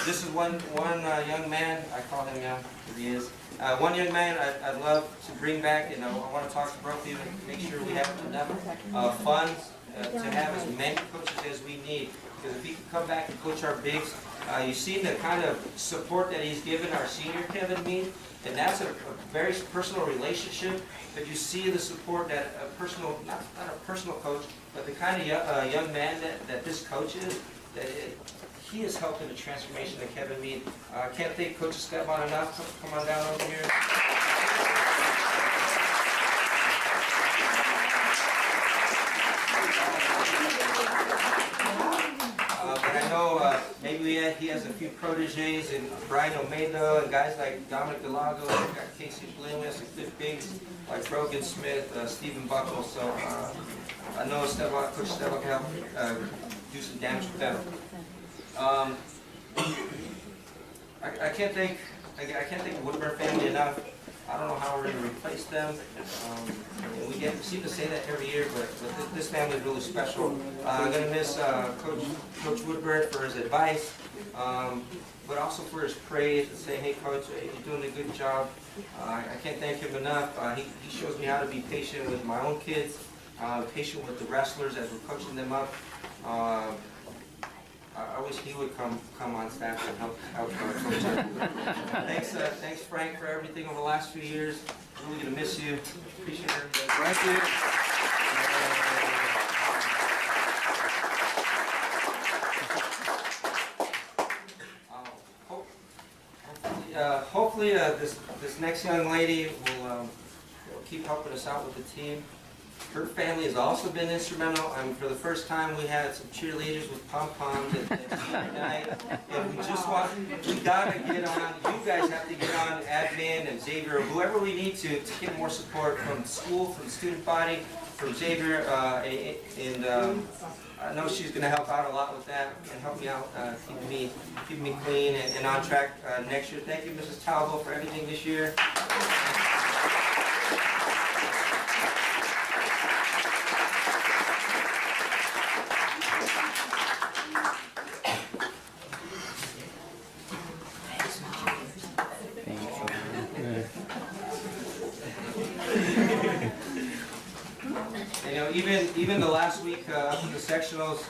this is one young man. I call him young because he is. One young man I'd love to bring back. I want to talk to Brophy and make sure we have enough funds to have as many coaches as we need. Because if he can come back and coach our bigs, you've seen the kind of support that he's given our senior Kevin Mead, and that's a very personal relationship. But you see the support that a personal, not a personal coach, but the kind of young man that this coach is, he has helped in the transformation of Kevin Mead. I can't thank Coach Esteban enough. Come on down over here. But I know maybe he has a few proteges and Brian O'Mado and guys like Dominic Delago, got Casey Blimus, and Cliff Biggs, like Brogan Smith, Stephen Buckle. So I know Coach Esteban can help do some damage with them. I can't thank the Woodburn family enough. I don't know how we're going to replace them. We seem to say that every year, but this family is really special. I'm going to miss Coach Woodburn for his advice, but also for his praise and saying, "Hey, Coach, you're doing a good job." I can't thank him enough. He shows me how to be patient with my own kids, patient with the wrestlers as we're coaching them up. I wish he would come on staff and help coach us. Thanks, Frank, for everything over the last few years. I'm really gonna miss you. Appreciate everything. Thank you. Hopefully, this next young lady will keep helping us out with the team. Her family has also been instrumental. For the first time, we had some cheerleaders with pom-poms tonight. And we gotta get on, you guys have to get on admin and Xavier, whoever we need to get more support from the school, from the student body, from Xavier, and I know she's gonna help out a lot with that and help me out, keeping me clean and on track next year. Thank you, Mrs. Talbot, for everything this year. Even the last week up in the sectionals,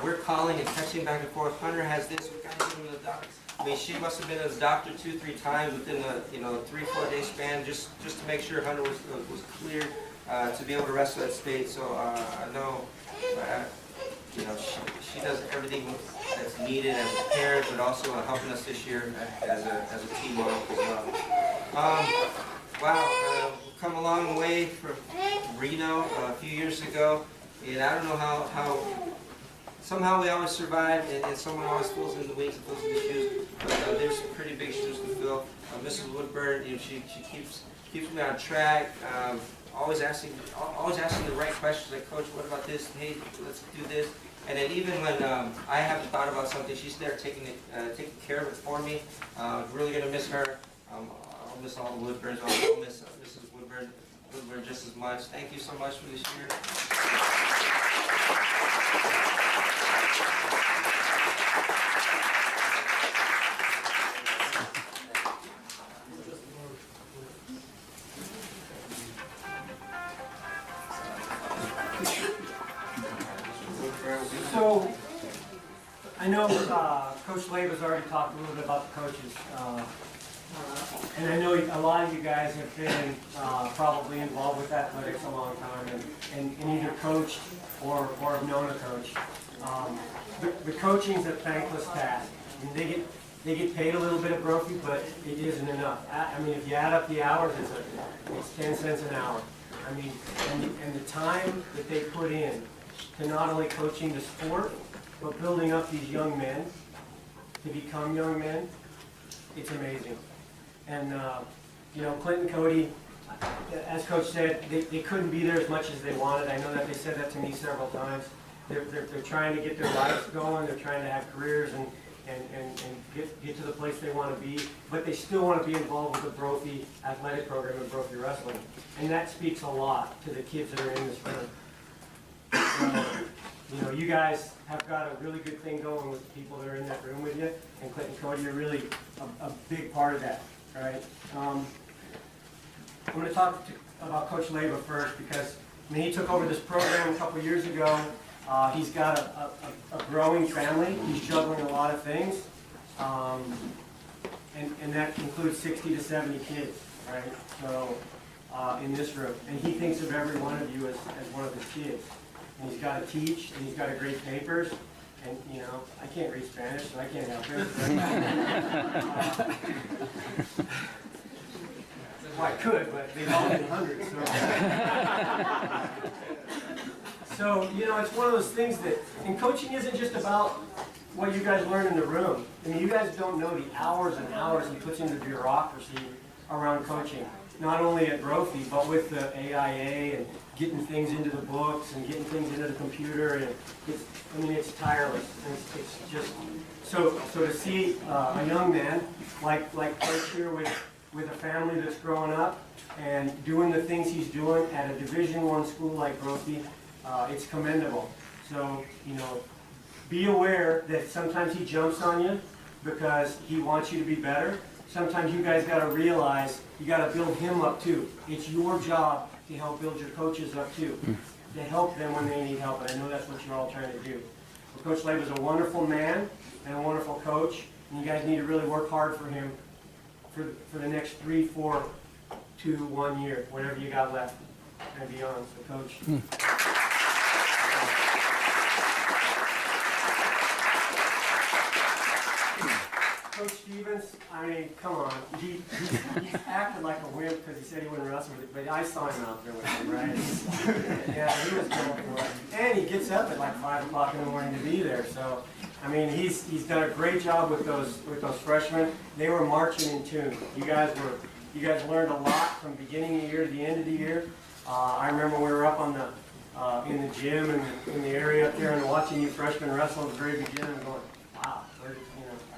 we're calling and texting back and forth. Hunter has this. We got to give him the doctor. I mean, she must have been at his doctor 2-3 times within the 3-4 day span, just to make sure Hunter was cleared to be able to wrestle at state. So I know, she does everything that's needed as a parent, but also helping us this year as a team as well. Wow, we've come a long way from Reno a few years ago, and I don't know how somehow we always survive, and someone always fills in the wings and fills in the shoes. But there's some pretty big shoes to fill. Mrs. Woodburn, she keeps me on track. Always asking the right questions. Like, Coach, what about this? Hey, let's do this. And then even when I haven't thought about something, she's there taking care of it for me. Really gonna miss her. I'll miss all the Woodburns. I'll miss Mrs. Woodburn just as much. Thank you so much for this year. So, I know Coach Laba's already talked a little bit about the coaches, and I know a lot of you guys have been probably involved with athletics a long time and either coached or have known a coach. The coaching's a thankless task. I mean, they get paid a little bit at Brophy, but it isn't enough. I mean, if you add up the hours, it's 10 cents an hour. I mean, and the time that they put in to not only coaching the sport, but building up these young men to become young men, it's amazing. And Clinton, Cody, as Coach said, they couldn't be there as much as they wanted. I know that they said that to me several times. They're trying to get their lives going. They're trying to have careers and get to the place they want to be, but they still want to be involved with the Brophy athletic program and Brophy wrestling. And that speaks a lot to the kids that are in this room. you know, you guys have got a really good thing going with the people that are in that room with you, and Clint and Cody are really a big part of that, all right? I'm going to talk about Coach Leyba first, because I mean, he took over this program a couple years ago. He's got a growing family. He's juggling a lot of things, and that includes 60 to 70 kids, right? So in this room, and he thinks of every one of you as one of his kids. And he's got to teach, and he's got to grade papers. And you know, I can't read Spanish, so I can't help him. Well, I could, but they've all been hundreds. So, you know, it's one of those things that, and coaching isn't just about what you guys learn in the room. I mean, you guys don't know the hours and hours he puts into bureaucracy around coaching. Not only at Brophy, but with the AIA and getting things into the books and getting things into the computer. And it's, I mean, it's tireless. And it's just, so to see a young man like Coach here with a family that's growing up and doing the things he's doing at a Division I school like Brophy, it's commendable. So, you know, be aware that sometimes he jumps on you because he wants you to be better. Sometimes you guys got to realize you got to build him up too. It's your job to help build your coaches up too, to help them when they need help. And I know that's what you're all trying to do. But Coach Leyba is a wonderful man and a wonderful coach, and you guys need to really work hard for him for the next 3, 4, 2, 1 year, whatever you got left and beyond. So, Coach. Coach Stevens, I mean, come on. He acted like a wimp because he said he wouldn't wrestle with it, but I saw him out there with him, right? Yeah, he was going for it. And he gets up at like 5 o'clock in the morning to be there. So, I mean, he's done a great job with those freshmen. They were marching in tune. You guys learned a lot from beginning of the year to the end of the year. I remember we were up on the in the gym and in the area up there and watching you freshmen wrestle at the very beginning and going, wow, are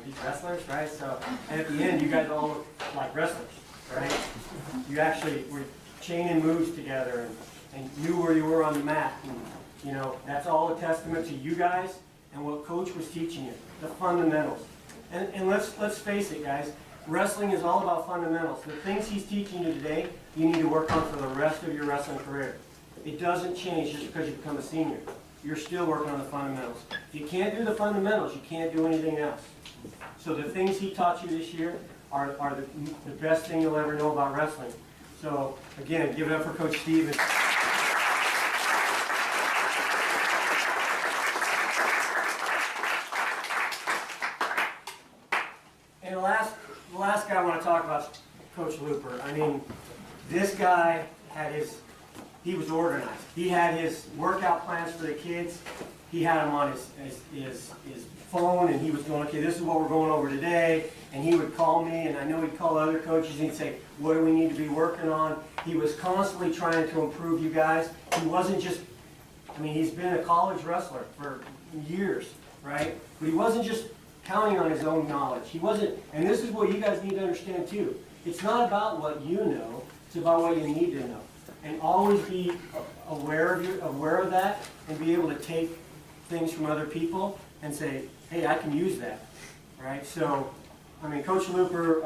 these wrestlers, right? So, and at the end, you guys all look like wrestlers, right? You actually were chaining moves together and knew where you were on the mat. And, you know, that's all a testament to you guys and what Coach was teaching you, the fundamentals. And let's face it, guys, wrestling is all about fundamentals. The things he's teaching you today, you need to work on for the rest of your wrestling career. It doesn't change just because you become a senior. You're still working on the fundamentals. If you can't do the fundamentals, you can't do anything else. So the things he taught you this year are the best thing you'll ever know about wrestling. So again, give it up for Coach Stevens. And the last guy I want to talk about is Coach Looper. I mean, this guy he was organized. He had his workout plans for the kids. He had them on his phone, and he was going, okay, this is what we're going over today. And he would call me, and I know he'd call other coaches, and he'd say, what do we need to be working on? He was constantly trying to improve you guys. He wasn't just, I mean, he's been a college wrestler for years, right? But he wasn't just counting on his own knowledge. He wasn't, and this is what you guys need to understand too. It's not about what you know, it's about what you need to know. And always be aware of that, and be able to take things from other people and say, hey, I can use that, right? So, I mean, Coach Looper,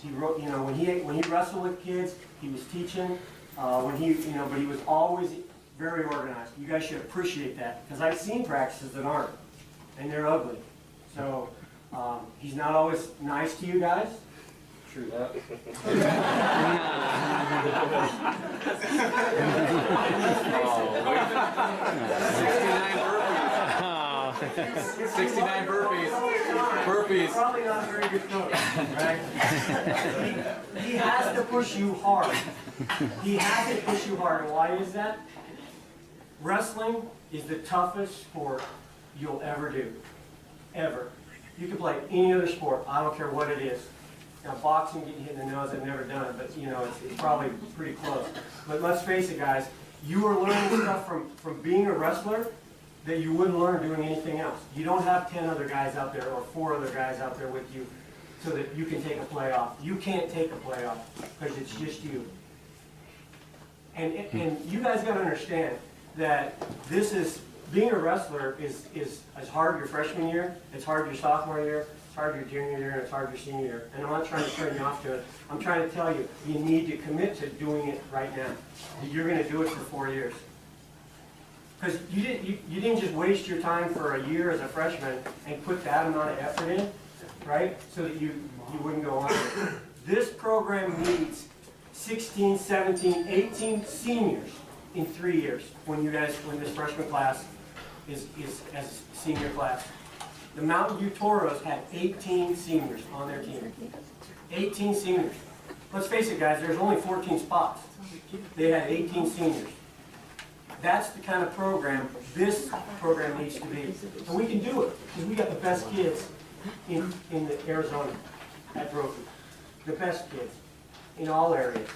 he wrote, you know, when he wrestled with kids, he was teaching, but he was always very organized. You guys should appreciate that, because I've seen practices that aren't, and they're ugly. So, he's not always nice to you guys. True that. 69 burpees. Burpees. Probably not a very good coach, right? He has to push you hard. He has to push you hard. And why is that? Wrestling is the toughest sport you'll ever do. Ever. You can play any other sport. I don't care what it is. Now, boxing, getting hit in the nose, I've never done it, but you know, it's probably pretty close. But let's face it, guys, you are learning stuff from being a wrestler that you wouldn't learn doing anything else. You don't have 10 other guys out there or 4 other guys out there with you so that you can take a play off. You can't take a play off because it's just you. And you guys got to understand that this is being a wrestler is hard your freshman year, it's hard your sophomore year, it's hard your junior year, and it's hard your senior year. And I'm not trying to turn you off to it. I'm trying to tell you, you need to commit to doing it right now. You're going to do it for 4 years. Because you didn't just waste your time for a year as a freshman and put that amount of effort in, right? So that you wouldn't go on. This program needs 16, 17, 18 seniors in 3 years when this freshman class is as senior class. The Mountain View Toros had 18 seniors on their team. 18 seniors. Let's face it, guys, there's only 14 spots. They had 18 seniors. That's the kind of program this program needs to be. And we can do it, because we got the best kids in Arizona at Brophy. The best kids in all areas.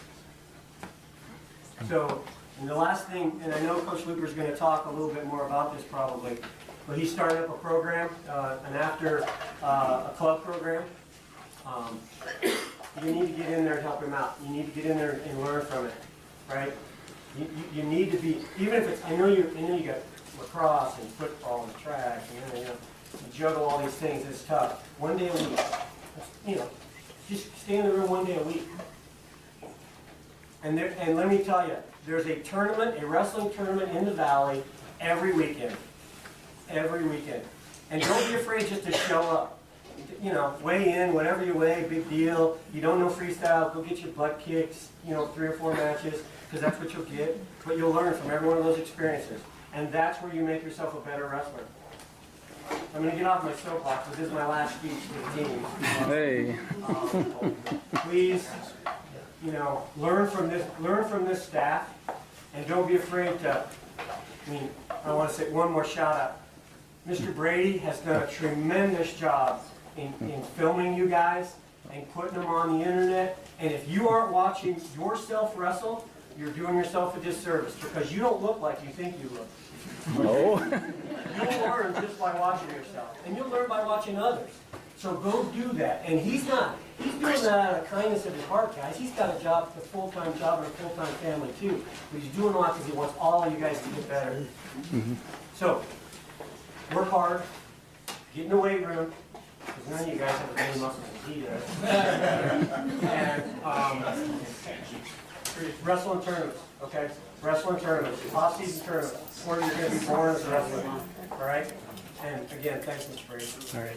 So, and the last thing, and I know Coach Luker's going to talk a little bit more about this probably, but he started up a program, a club program. You need to get in there and help him out. You need to get in there and learn from it, right? You need to be, even if it's, I know you got lacrosse and football and track, and you juggle all these things, it's tough. 1 day a week, just stay in the room 1 day a week. And let me tell you, there's a tournament, a wrestling tournament in the Valley every weekend. Every weekend. And don't be afraid just to show up. Weigh in, whatever you weigh, big deal. You don't know freestyle, go get your butt kicks, 3 or 4 matches, because that's what you'll get. But you'll learn from every one of those experiences. And that's where you make yourself a better wrestler. I'm going to get off my soapbox, but this is my last speech to the team. Hey. Please, learn from this staff, and don't be afraid to, I want to say one more shout out. Mr. Brady has done a tremendous job in filming you guys and putting them on the internet. And if you aren't watching yourself wrestle, you're doing yourself a disservice, because you don't look like you think you look. Oh. You'll learn just by watching yourself, and you'll learn by watching others. So go do that. And he's doing that out of the kindness of his heart, guys. He's got a full-time job and a full-time family too. But he's doing a lot because he wants all of you guys to get better. So, work hard, get in the weight room, because none of you guys have as many muscles as he does. And wrestle in tournaments, okay? Wrestle in tournaments, off-season tournaments, or you're going to be born as a wrestler, all right? And again, thanks, Mr. Brady. All right.